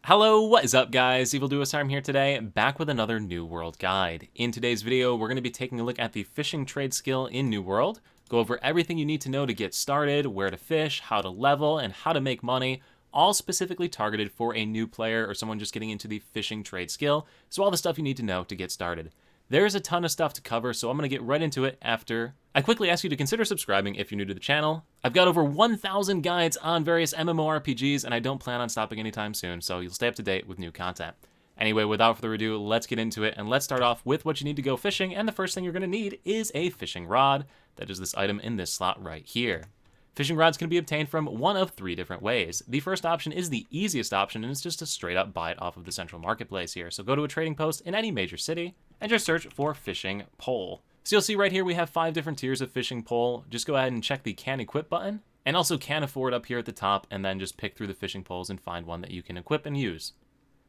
Hello, what is up guys? EvilDuoSarm here today, back with another New World guide. In today's video, we're going to be taking a look at the fishing trade skill in New World, go over everything you need to know to get started, where to fish, how to level, and how to make money, all specifically targeted for a new player or someone just getting into the fishing trade skill, so all the stuff you need to know to get started. There's a ton of stuff to cover, so I'm going to get right into it after I quickly ask you to consider subscribing if you're new to the channel. I've got over 1,000 guides on various MMORPGs, and I don't plan on stopping anytime soon, so you'll stay up to date with new content. Anyway, without further ado, let's get into it, and let's start off with what you need to go fishing, and the first thing you're going to need is a fishing rod. That is this item in this slot right here. Fishing rods can be obtained from one of three different ways. The first option is the easiest option, and it's just to straight up buy it off of the central marketplace here. So go to a trading post in any major city, and just search for fishing pole. So you'll see right here we have 5 different tiers of fishing pole. Just go ahead and check the can equip button, and also can afford up here at the top, and then just pick through the fishing poles and find one that you can equip and use.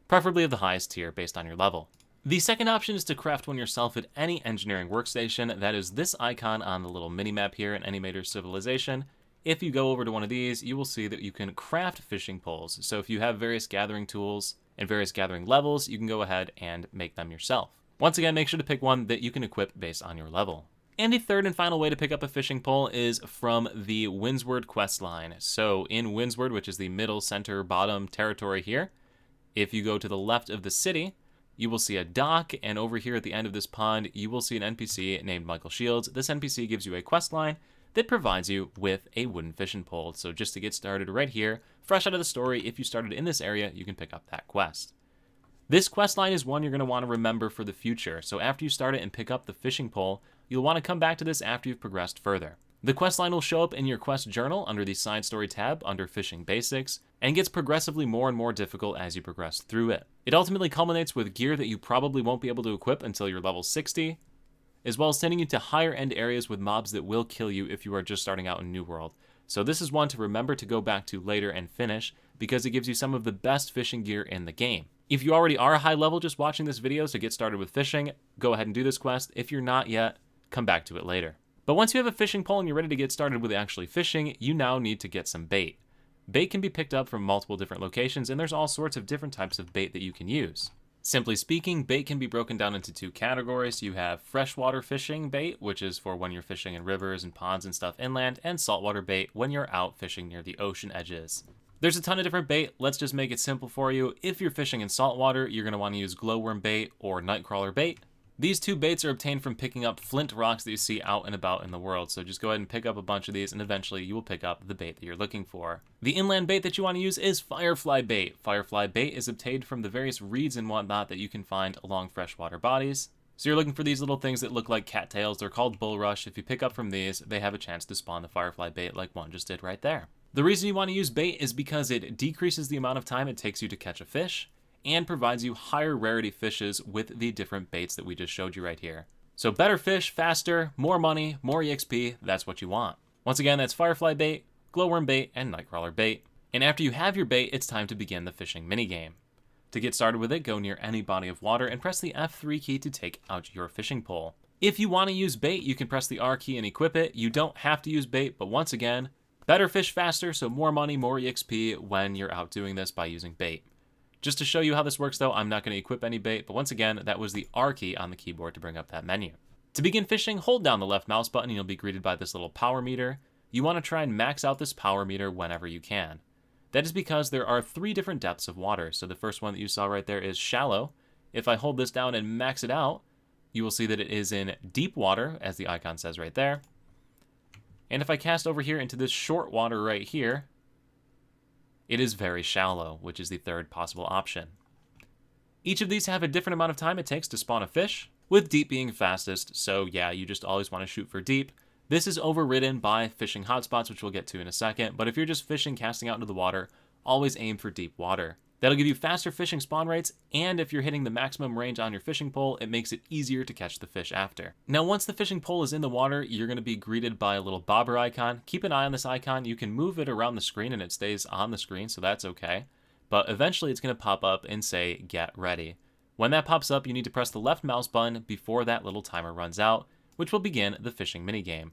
Preferably of the highest tier based on your level. The second option is to craft one yourself at any engineering workstation. That is this icon on the little mini-map here in any major civilization. If you go over to one of these, you will see that you can craft fishing poles. So if you have various gathering tools and various gathering levels, you can go ahead and make them yourself. Once again, make sure to pick one that you can equip based on your level. And the third and final way to pick up a fishing pole is from the Windsward quest line. So in Windsward, which is the middle, center, bottom territory here, if you go to the left of the city, you will see a dock, and over here at the end of this pond, you will see an NPC named Michael Shields. This NPC gives you a quest line that provides you with a wooden fishing pole. So just to get started right here, fresh out of the story, if you started in this area, you can pick up that quest. This quest line is one you're going to want to remember for the future. So after you start it and pick up the fishing pole, you'll want to come back to this after you've progressed further. The quest line will show up in your quest journal under the side story tab under fishing basics, and gets progressively more and more difficult as you progress through it. It ultimately culminates with gear that you probably won't be able to equip until you're level 60, as well as sending you to higher end areas with mobs that will kill you if you are just starting out in New World. So this is one to remember to go back to later and finish, because it gives you some of the best fishing gear in the game. If you already are high level just watching this video to get started with fishing, go ahead and do this quest. If you're not yet, come back to it later. But once you have a fishing pole and you're ready to get started with actually fishing, you now need to get some bait. Bait can be picked up from multiple different locations, and there's all sorts of different types of bait that you can use. Simply speaking, bait can be broken down into 2 categories. You have freshwater fishing bait, which is for when you're fishing in rivers and ponds and stuff inland, and saltwater bait when you're out fishing near the ocean edges. There's a ton of different bait. Let's just make it simple for you. If you're fishing in saltwater, you're going to want to use glowworm bait or nightcrawler bait. These 2 baits are obtained from picking up flint rocks that you see out and about in the world, so just go ahead and pick up a bunch of these, and eventually you will pick up the bait that you're looking for. The inland bait that you want to use is firefly bait. Firefly bait is obtained from the various reeds and whatnot that you can find along freshwater bodies. So you're looking for these little things that look like cattails. They're called bulrush. If you pick up from these, they have a chance to spawn the firefly bait like one just did right there. The reason you want to use bait is because it decreases the amount of time it takes you to catch a fish, and provides you higher rarity fishes with the different baits that we just showed you right here. So better fish, faster, more money, more EXP, that's what you want. Once again, that's firefly bait, glowworm bait, and nightcrawler bait. And after you have your bait, it's time to begin the fishing minigame. To get started with it, go near any body of water and press the F3 key to take out your fishing pole. If you want to use bait, you can press the R key and equip it. You don't have to use bait, but once again, better fish faster, so more money, more EXP when you're out doing this by using bait. Just to show you how this works though, I'm not going to equip any bait, but once again, that was the R key on the keyboard to bring up that menu. To begin fishing, hold down the left mouse button and you'll be greeted by this little power meter. You want to try and max out this power meter whenever you can. That is because there are 3 different depths of water. So the first one that you saw right there is shallow. If I hold this down and max it out, you will see that it is in deep water, as the icon says right there. And if I cast over here into this short water right here, it is very shallow, which is the third possible option. Each of these have a different amount of time it takes to spawn a fish, with deep being fastest, so yeah, you just always want to shoot for deep. This is overridden by fishing hotspots, which we'll get to in a second, but if you're just fishing, casting out into the water, always aim for deep water. That'll give you faster fishing spawn rates, and if you're hitting the maximum range on your fishing pole, it makes it easier to catch the fish after. Now, once the fishing pole is in the water, you're going to be greeted by a little bobber icon. Keep an eye on this icon. You can move it around the screen and it stays on the screen, so that's okay. But eventually it's going to pop up and say, get ready. When that pops up, you need to press the left mouse button before that little timer runs out, which will begin the fishing minigame.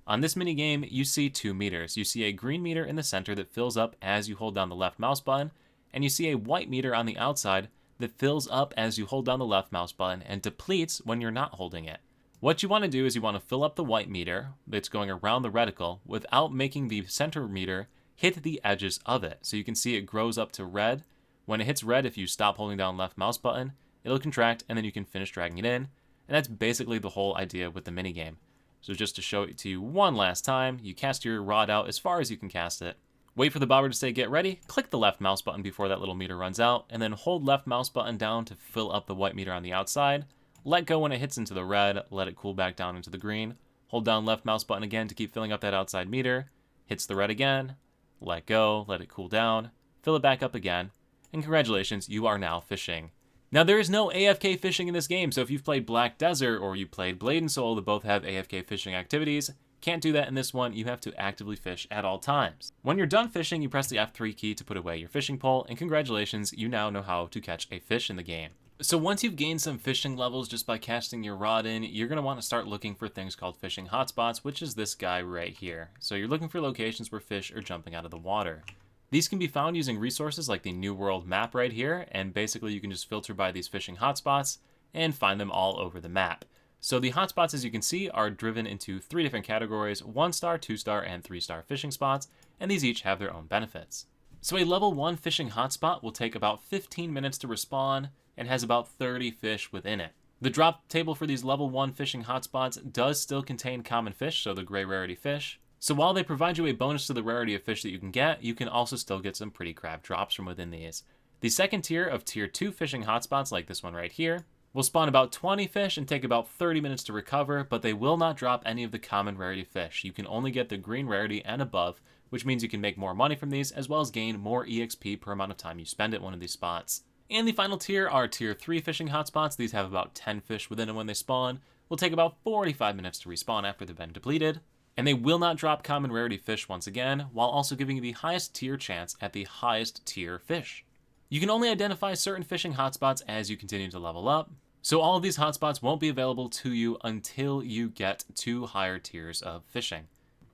On this minigame, you see 2 meters. You see a green meter in the center that fills up as you hold down the left mouse button, and you see a white meter on the outside that fills up as you hold down the left mouse button and depletes when you're not holding it. What you want to do is you want to fill up the white meter that's going around the reticle without making the center meter hit the edges of it. So you can see it grows up to red. When it hits red, if you stop holding down left mouse button, it'll contract and then you can finish dragging it in. And that's basically the whole idea with the minigame. So just to show it to you one last time, you cast your rod out as far as you can cast it. Wait for the bobber to say get ready, click the left mouse button before that little meter runs out, and then hold left mouse button down to fill up the white meter on the outside. Let go when it hits into the red, let it cool back down into the green. Hold down left mouse button again to keep filling up that outside meter. Hits the red again, let go, let it cool down, fill it back up again, and congratulations, you are now fishing. Now, there is no AFK fishing in this game, so if you've played Black Desert or you played Blade and Soul that both have AFK fishing activities, can't do that in this one. You have to actively fish at all times. When you're done fishing, you press the F3 key to put away your fishing pole, and congratulations, you now know how to catch a fish in the game. So once you've gained some fishing levels just by casting your rod in, you're going to want to start looking for things called fishing hotspots, which is this guy right here. So you're looking for locations where fish are jumping out of the water. These can be found using resources like the New World map right here, and basically you can just filter by these fishing hotspots and find them all over the map. So the hotspots, as you can see, are driven into 3 different categories: 1-star, 2-star, and 3-star fishing spots, and these each have their own benefits. So a level 1 fishing hotspot will take about 15 minutes to respawn and has about 30 fish within it. The drop table for these level 1 fishing hotspots does still contain common fish, so the gray rarity fish. So while they provide you a bonus to the rarity of fish that you can also still get some pretty crap drops from within these. The second tier of tier 2 fishing hotspots, like this one right here, will spawn about 20 fish and take about 30 minutes to recover, but they will not drop any of the common rarity fish. You can only get the green rarity and above, which means you can make more money from these, as well as gain more EXP per amount of time you spend at one of these spots. And the final tier are tier 3 fishing hotspots. These have about 10 fish within them when they spawn, will take about 45 minutes to respawn after they've been depleted, and they will not drop common rarity fish once again, while also giving you the highest tier chance at the highest tier fish. You can only identify certain fishing hotspots as you continue to level up, so all of these hotspots won't be available to you until you get to higher tiers of fishing.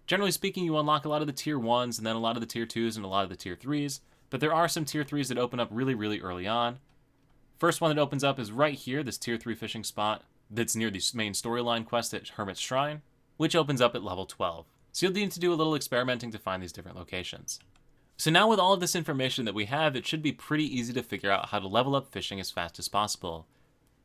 Generally speaking, you unlock a lot of the tier 1s and then a lot of the tier 2s and a lot of the tier 3s, but there are some tier 3s that open up really early on. First one that opens up is right here, this tier 3 fishing spot that's near the main storyline quest at Hermit's Shrine, which opens up at level 12. So you'll need to do a little experimenting to find these different locations. So now with all of this information that we have, it should be pretty easy to figure out how to level up fishing as fast as possible.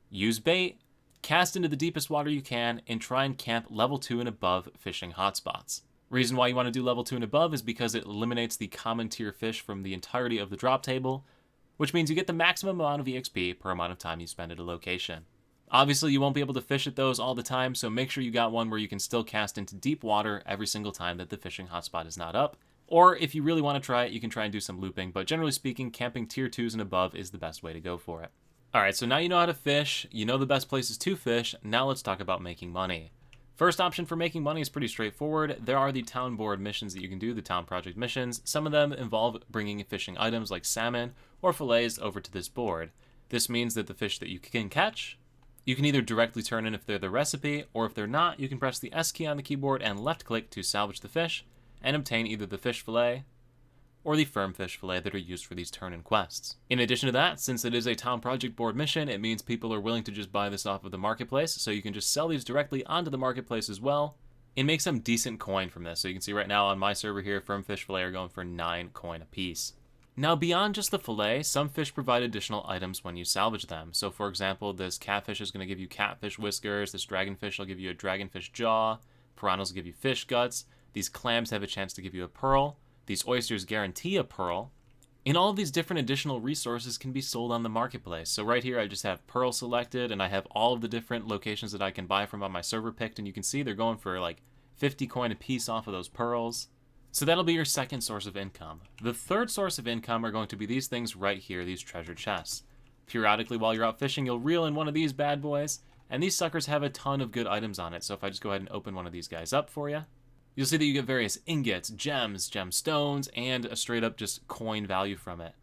Use bait, cast into the deepest water you can, and try and camp level 2 and above fishing hotspots. Reason why you want to do level 2 and above is because it eliminates the common tier fish from the entirety of the drop table, which means you get the maximum amount of EXP per amount of time you spend at a location. Obviously, you won't be able to fish at those all the time, so make sure you got one where you can still cast into deep water every single time that the fishing hotspot is not up. Or if you really want to try it, you can try and do some looping, but generally speaking, camping tier 2s and above is the best way to go for it. Alright, so now you know how to fish, you know the best places to fish, now let's talk about making money. First option for making money is pretty straightforward. There are the town board missions that you can do, the town project missions. Some of them involve bringing fishing items like salmon or fillets over to this board. This means that the fish that you can catch, you can either directly turn in if they're the recipe, or if they're not, you can press the S key on the keyboard and left click to salvage the fish and obtain either the fish fillet or the firm fish fillet that are used for these turn-in quests. In addition to that, since it is a town project board mission, it means people are willing to just buy this off of the marketplace, so you can just sell these directly onto the marketplace as well and make some decent coin from this. So you can see right now on my server here, firm fish fillet are going for 9 coin a piece. Now, beyond just the fillet, some fish provide additional items when you salvage them. So for example, this catfish is going to give you catfish whiskers, this dragonfish will give you a dragonfish jaw, piranhas will give you fish guts, these clams have a chance to give you a pearl, these oysters guarantee a pearl, and all of these different additional resources can be sold on the marketplace. So right here I just have pearl selected, and I have all of the different locations that I can buy from on my server picked, and you can see they're going for like 50 coin a piece off of those pearls. So that'll be your second source of income. The third source of income are going to be these things right here, these treasure chests. Periodically while you're out fishing, you'll reel in one of these bad boys, and these suckers have a ton of good items on it. So if I just go ahead and open one of these guys up for you, you'll see that you get various ingots, gems, gemstones, and a straight up just coin value from it.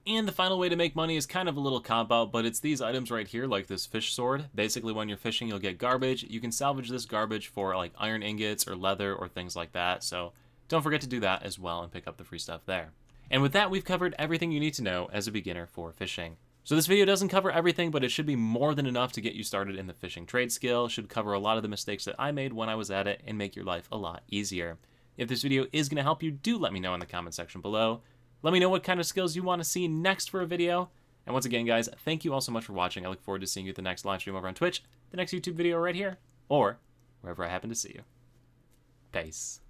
And the final way to make money is kind of a little cop-out, but it's these items right here, like this fish sword. Basically, when you're fishing, you'll get garbage. You can salvage this garbage for like iron ingots or leather or things like that. So don't forget to do that as well and pick up the free stuff there. And with that, we've covered everything you need to know as a beginner for fishing. So this video doesn't cover everything, but it should be more than enough to get you started in the fishing trade skill. It should cover a lot of the mistakes that I made when I was at it and make your life a lot easier. If this video is going to help you, do let me know in the comment section below. Let me know what kind of skills you want to see next for a video. And once again, guys, thank you all so much for watching. I look forward to seeing you at the next live stream over on Twitch, the next YouTube video right here, or wherever I happen to see you. Peace.